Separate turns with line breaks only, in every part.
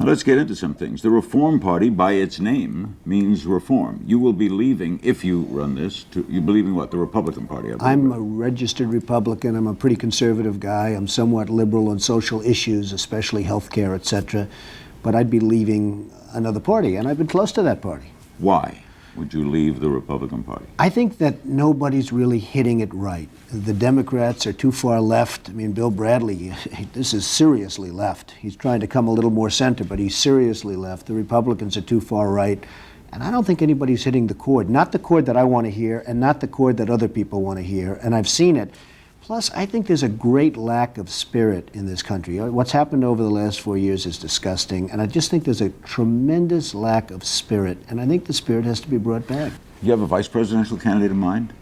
let's get into some things. The Reform Party, by its name, means reform. You will be leaving, if you run this, you believe in what? The Republican Party, I believe.
I'm a registered Republican. I'm a pretty conservative guy. I'm somewhat liberal on social issues, especially health care, etc. But I'd be leaving another party, and I've been close to that party.
Why would you leave the Republican Party?
I think that nobody's really hitting it right. The Democrats are too far left. I mean, Bill Bradley, this is seriously left. He's trying to come a little more center, but he's seriously left. The Republicans are too far right. And I don't think anybody's hitting the chord. Not the chord that I want to hear, and not the chord that other people want to hear. And I've seen it. Plus, I think there's a great lack of spirit in this country. What's happened over the last 4 years is disgusting, and I just think there's a tremendous lack of spirit, and I think the spirit has to be brought back.
You have a vice presidential candidate in mind?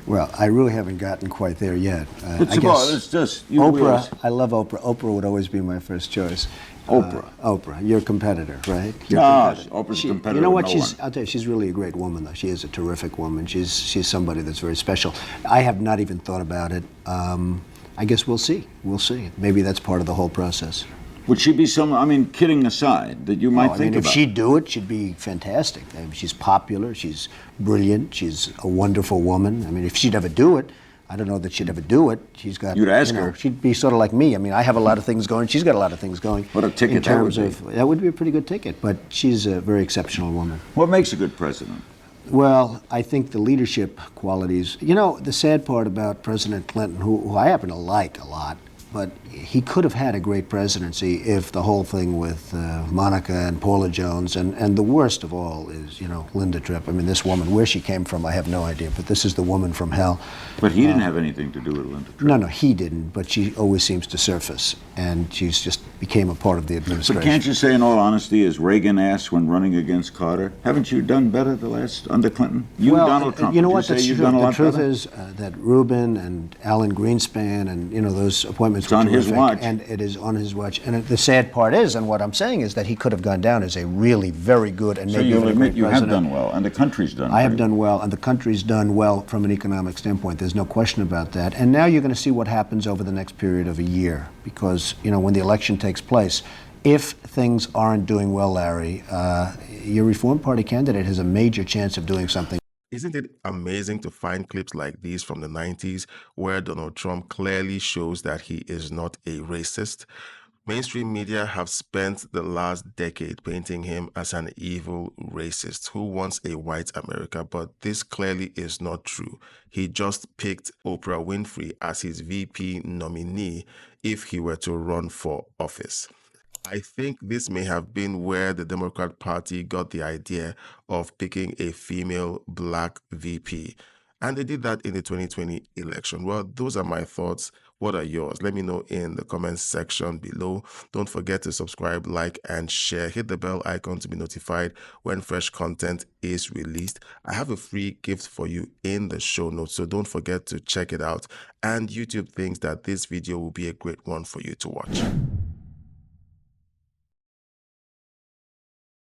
Well, I really haven't gotten quite there yet.
It's just
Oprah. I love Oprah. Oprah would always be my first choice.
Oprah.
Oprah, your competitor, right?
Oprah's a competitor.
You know what?
No
I'll tell you, she's really a great woman, though. She is a terrific woman. She's somebody that's very special. I have not even thought about it. I guess we'll see. We'll see. Maybe that's part of the whole process.
Would she be someone, I mean, kidding aside, that you might think about?
If she'd do it, she'd be fantastic. I mean, she's popular, she's brilliant, she's a wonderful woman. I mean, if she'd ever do it, I don't know that she'd ever do it. She's got.
You'd ask her.
She'd be sort of like me. I mean, I have a lot of things going. She's got a lot of things going.
What a ticket
in terms
that would be.
that would be a pretty good ticket. But she's a very exceptional woman.
What makes a good president?
Well, I think the leadership qualities. You know, the sad part about President Clinton, who I happen to like a lot, but he could have had a great presidency if the whole thing with Monica and Paula Jones, and the worst of all is, you know, Linda Tripp. I mean, this woman, where she came from, I have no idea, but this is the woman from hell.
But he didn't have anything to do with Linda Tripp.
No, he didn't, but she always seems to surface, and she's just became a part of the administration.
But can't you say, in all honesty, as Reagan asked when running against Carter, haven't you done better under Clinton?
Donald
Trump.
You know what?
That's
true. The truth is that Rubin and Alan Greenspan and, you know, those appointments were terrific.
It's on his watch.
And it is on his watch. And the sad part is, and what I'm saying is that he could have gone down as a really very good and maybe even a great president.
You have done well, and the country's done well.
I have done well, and the country's done well from an economic standpoint. There's no question about that. And now you're going to see what happens over the next period of a year, because, you know, when the election takes place, if things aren't doing well, Larry, your Reform Party candidate has a major chance of doing something.
Isn't it amazing to find clips like these from the 90s where Donald Trump clearly shows that he is not a racist? Mainstream media have spent the last decade painting him as an evil racist who wants a white America, but this clearly is not true. He just picked Oprah Winfrey as his VP nominee if he were to run for office. I think this may have been where the Democrat Party got the idea of picking a female black VP. And they did that in the 2020 election. Well, those are my thoughts. What are yours? Let me know in the comments section below. Don't forget to subscribe, like, and share. Hit the bell icon to be notified when fresh content is released. I have a free gift for you in the show notes, so don't forget to check it out. And YouTube thinks that this video will be a great one for you to watch.